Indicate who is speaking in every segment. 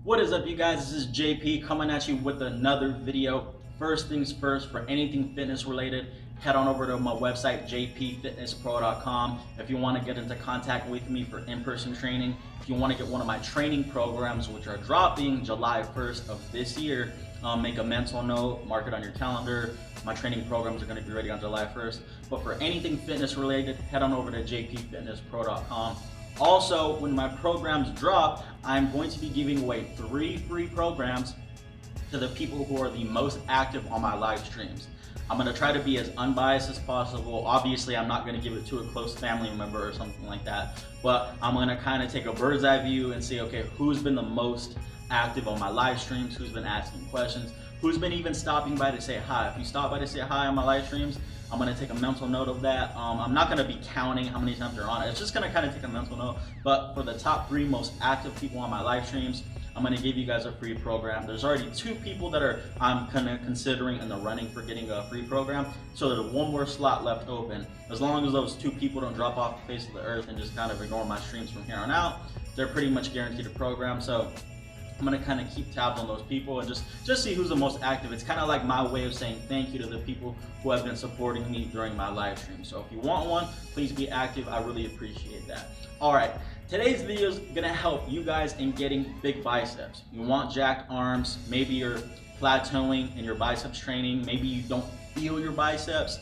Speaker 1: What is up, you guys? This is JP coming at you with another video. First things first, for anything fitness related, head on over to my website, jpfitnesspro.com. If you want to get into contact with me for in-person training, if you want to get one of my training programs, which are dropping July 1st of this year, make a mental note, mark it on your calendar. My training programs are going to be ready on July 1st. But for anything fitness related, head on over to jpfitnesspro.com. Also, when my programs drop, I'm going to be giving away 3 free programs to the people who are the most active on my live streams. I'm going to try to be as unbiased as possible. Obviously, I'm not going to give it to a close family member or something like that, but I'm going to kind of take a bird's eye view and see, okay, who's been the most active on my live streams, who's been asking questions, who's been even stopping by to say hi. If you stop by to say hi on my live streams, I'm going to take a mental note of that. I'm not going to be counting how many times they're on it. It's just going to kind of take a mental note. But for the top 3 most active people on my live streams, I'm going to give you guys a free program. There's already 2 people that I'm kind of considering in the running for getting a free program. So there's 1 more slot left open. As long as those 2 people don't drop off the face of the earth and just kind of ignore my streams from here on out, they're pretty much guaranteed a program. So I'm gonna kind of keep tabs on those people and just see who's the most active. It's kind of like my way of saying thank you to the people who have been supporting me during my live stream. So if you want one, please be active. I really appreciate that. All right, today's video is gonna help you guys in getting big biceps. You want jacked arms, maybe you're plateauing in your biceps training, maybe you don't feel your biceps.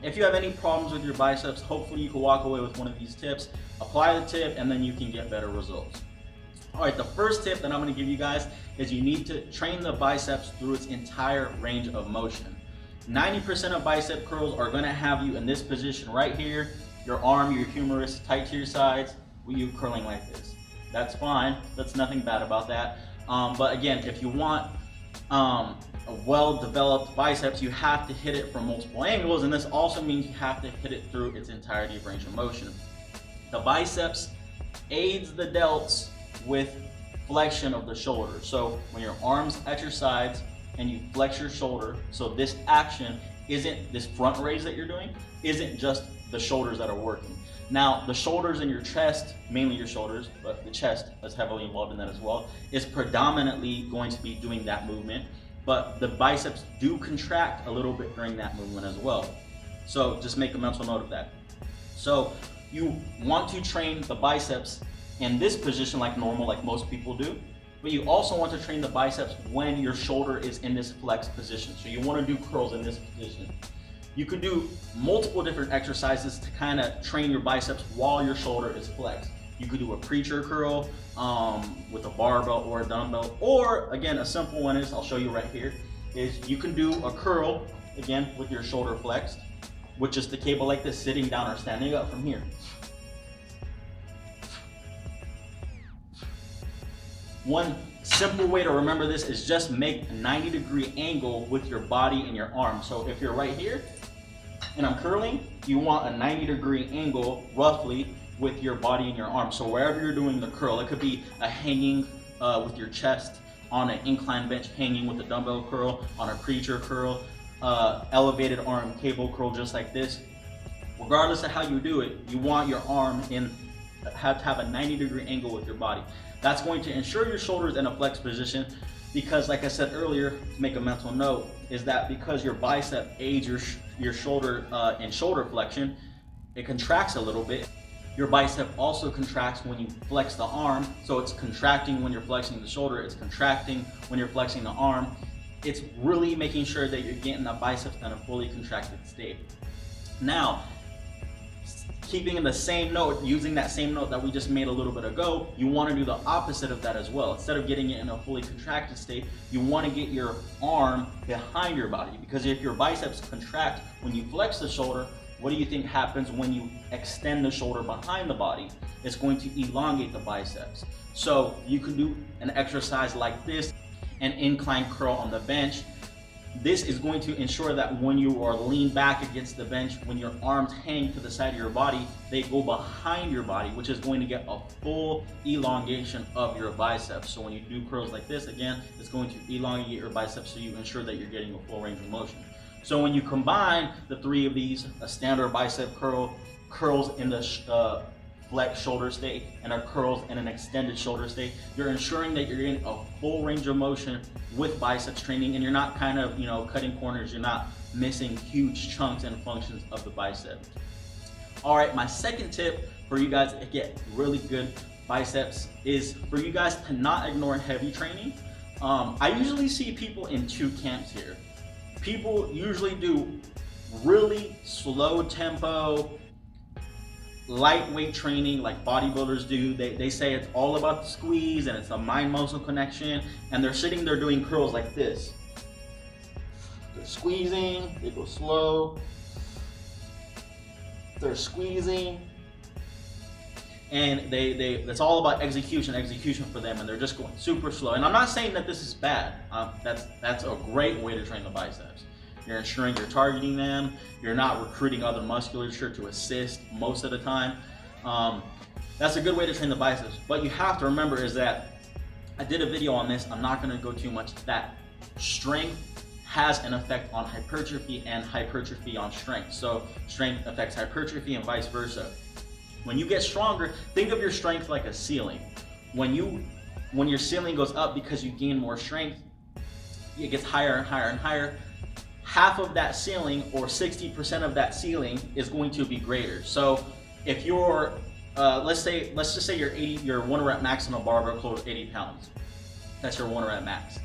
Speaker 1: If you have any problems with your biceps, hopefully you can walk away with one of these tips, apply the tip, and then you can get better results. All right, the first tip that I'm going to give you guys is you need to train the biceps through its entire range of motion. 90% of bicep curls are going to have you in this position right here, your arm, your humerus tight to your sides, with you curling like this. That's fine. That's nothing bad about that. But again, if you want a well-developed biceps, you have to hit it from multiple angles, and this also means you have to hit it through its entirety of range of motion. The biceps aids the delts with flexion of the shoulder. So when your arms at your sides and you flex your shoulder, so this action isn't, this front raise that you're doing isn't just the shoulders that are working. Now the shoulders and your chest, mainly your shoulders, but the chest is heavily involved in that as well, is predominantly going to be doing that movement, but the biceps do contract a little bit during that movement as well. So just make a mental note of that. So you want to train the biceps in this position like normal, like most people do, but you also want to train the biceps when your shoulder is in this flexed position. So you want to do curls in this position. You could do multiple different exercises to kind of train your biceps while your shoulder is flexed. You could do a preacher curl with a barbell or a dumbbell, or again, a simple one is, I'll show you right here, is you can do a curl, again, with your shoulder flexed, with just the cable like this, sitting down or standing up from here. One simple way to remember this is just make a 90-degree angle with your body and your arm. So if you're right here and I'm curling, you want a 90-degree angle roughly with your body and your arm. So wherever you're doing the curl, it could be a hanging with your chest on an incline bench, hanging with a dumbbell curl, on a preacher curl, elevated arm cable curl just like this. Regardless of how you do it, you want your arm have to have a 90-degree angle with your body. That's going to ensure your shoulders in a flexed position because, like I said earlier, to make a mental note, is that because your bicep aids your shoulder in shoulder flexion, it contracts a little bit. Your bicep also contracts when you flex the arm, so it's contracting when you're flexing the shoulder, it's contracting when you're flexing the arm. It's really making sure that you're getting the biceps in a fully contracted state. Now, keeping in the same note, using that same note that we just made a little bit ago, you want to do the opposite of that as well. Instead of getting it in a fully contracted state, you want to get your arm behind your body, because if your biceps contract when you flex the shoulder, what do you think happens when you extend the shoulder behind the body? It's going to elongate the biceps. So you can do an exercise like this, an incline curl on the bench. This is going to ensure that when you are leaned back against the bench, when your arms hang to the side of your body, they go behind your body, which is going to get a full elongation of your biceps. So when you do curls like this, again, it's going to elongate your biceps so you ensure that you're getting a full range of motion. So when you combine the 3 of these, a standard bicep curl, curls in the flex shoulder state and our curls in an extended shoulder state. You're ensuring that you're getting a full range of motion with biceps training, and you're not kind of, you know, cutting corners. You're not missing huge chunks and functions of the bicep. All right, my second tip for you guys to get really good biceps is for you guys to not ignore heavy training. I usually see people in two camps here. People usually do really slow tempo, lightweight training like bodybuilders do. They say it's all about the squeeze and it's a mind-muscle connection, and they're sitting there doing curls like this. They're squeezing, they go slow, they're squeezing, and that's all about execution for them, and they're just going super slow. And I'm not saying that this is bad. That's a great way to train the biceps. You're ensuring you're targeting them. You're not recruiting other musculature to assist most of the time. That's a good way to train the biceps. But you have to remember is that I did a video on this. I'm not going to go too much. That strength has an effect on hypertrophy and hypertrophy on strength. So strength affects hypertrophy and vice versa. When you get stronger, think of your strength like a ceiling. When your ceiling goes up because you gain more strength, it gets higher and higher and higher. Half of that ceiling, or 60% of that ceiling, is going to be greater. So if you're, let's just say your 1 rep max on a barbell curl is 80 pounds. That's your 1 rep max.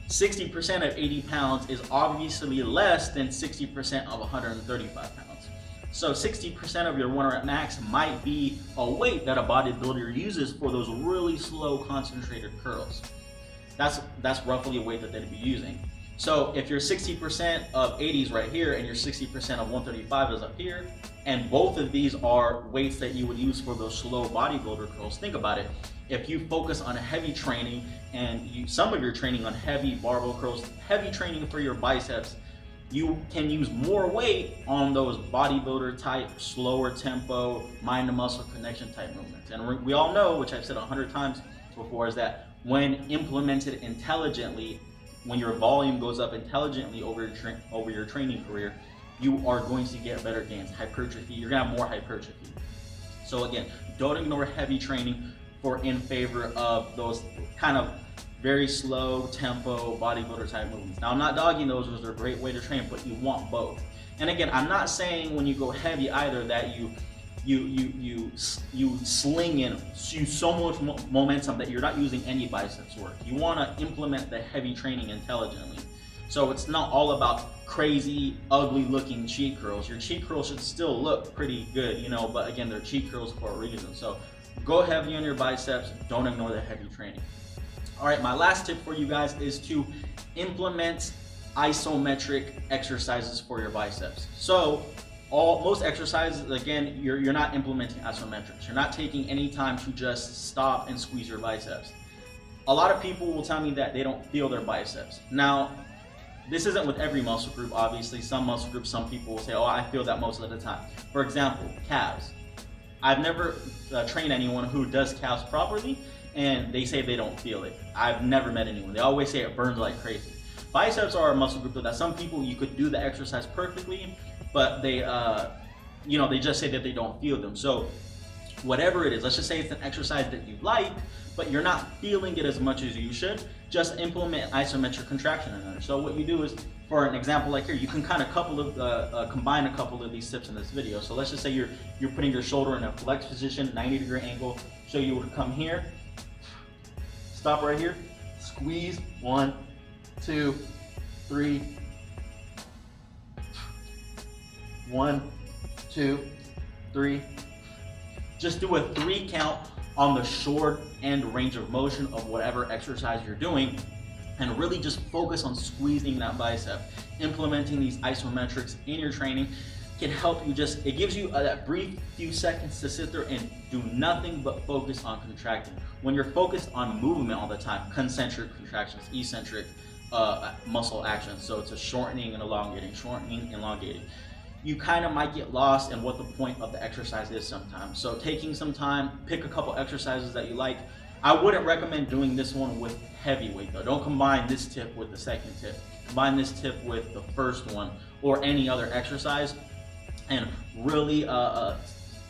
Speaker 1: 60% of 80 pounds is obviously less than 60% of 135 pounds. So 60% of your 1 rep max might be a weight that a bodybuilder uses for those really slow concentrated curls. That's roughly a weight that they'd be using. So if you're 60% of 80s right here and your 60% of 135 is up here, and both of these are weights that you would use for those slow bodybuilder curls, think about it. If you focus on heavy training and some of your training on heavy barbell curls, heavy training for your biceps, you can use more weight on those bodybuilder type, slower tempo, mind to muscle connection type movements. And we all know, which I've said 100 times before, is that when implemented intelligently, when your volume goes up intelligently over your training career, you are going to get better gains. Hypertrophy, you're gonna have more hypertrophy. So again, don't ignore heavy training in favor of those kind of very slow tempo bodybuilder type movements. Now I'm not dogging those are a great way to train, but you want both. And again, I'm not saying when you go heavy either that you sling in so much momentum that you're not using any biceps work. You want to implement the heavy training intelligently. So it's not all about crazy, ugly looking cheat curls. Your cheat curls should still look pretty good, you know, but again, they're cheat curls for a reason. So go heavy on your biceps, don't ignore the heavy training. All right, my last tip for you guys is to implement isometric exercises for your biceps. So most exercises, again, you're not implementing isometrics. You're not taking any time to just stop and squeeze your biceps. A lot of people will tell me that they don't feel their biceps. Now, this isn't with every muscle group, obviously. Some muscle groups, some people will say, oh, I feel that most of the time. For example, calves. I've never trained anyone who does calves properly and they say they don't feel it. I've never met anyone. They always say it burns like crazy. Biceps are a muscle group that some people, you could do the exercise perfectly, but they just say that they don't feel them. So whatever it is, let's just say it's an exercise that you like, but you're not feeling it as much as you should, just implement isometric contraction in there. So what you do is, for an example like here, you can kind of combine a couple of these tips in this video. So let's just say you're putting your shoulder in a flex position, 90-degree angle. So you would come here, stop right here, squeeze, 1, 2, 3, 1, 2, 3. Just do a 3 count on the short end range of motion of whatever exercise you're doing, and really just focus on squeezing that bicep. Implementing these isometrics in your training can help you it gives you that brief few seconds to sit there and do nothing but focus on contracting. When you're focused on movement all the time, concentric contractions, eccentric muscle actions, so it's a shortening and elongating, you kind of might get lost in what the point of the exercise is sometimes. So taking some time, pick a couple exercises that you like. I wouldn't recommend doing this one with heavy weight though. Don't combine this tip with the second tip. Combine this tip with the first one or any other exercise, and really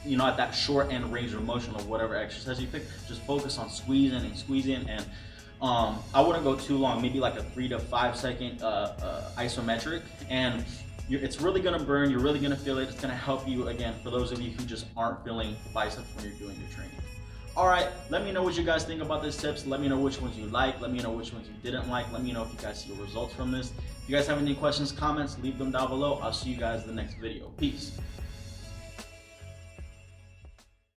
Speaker 1: at that short end range of motion of whatever exercise you pick. Just focus on squeezing and squeezing, and I wouldn't go too long, maybe like a 3 to 5 second isometric, and it's really gonna burn, you're really gonna feel it. It's gonna help you, again, for those of you who just aren't feeling biceps when you're doing your training. All right, let me know what you guys think about these tips. Let me know which ones you like. Let me know which ones you didn't like. Let me know if you guys see results from this. If you guys have any questions, comments, leave them down below. I'll see you guys in the next video. Peace.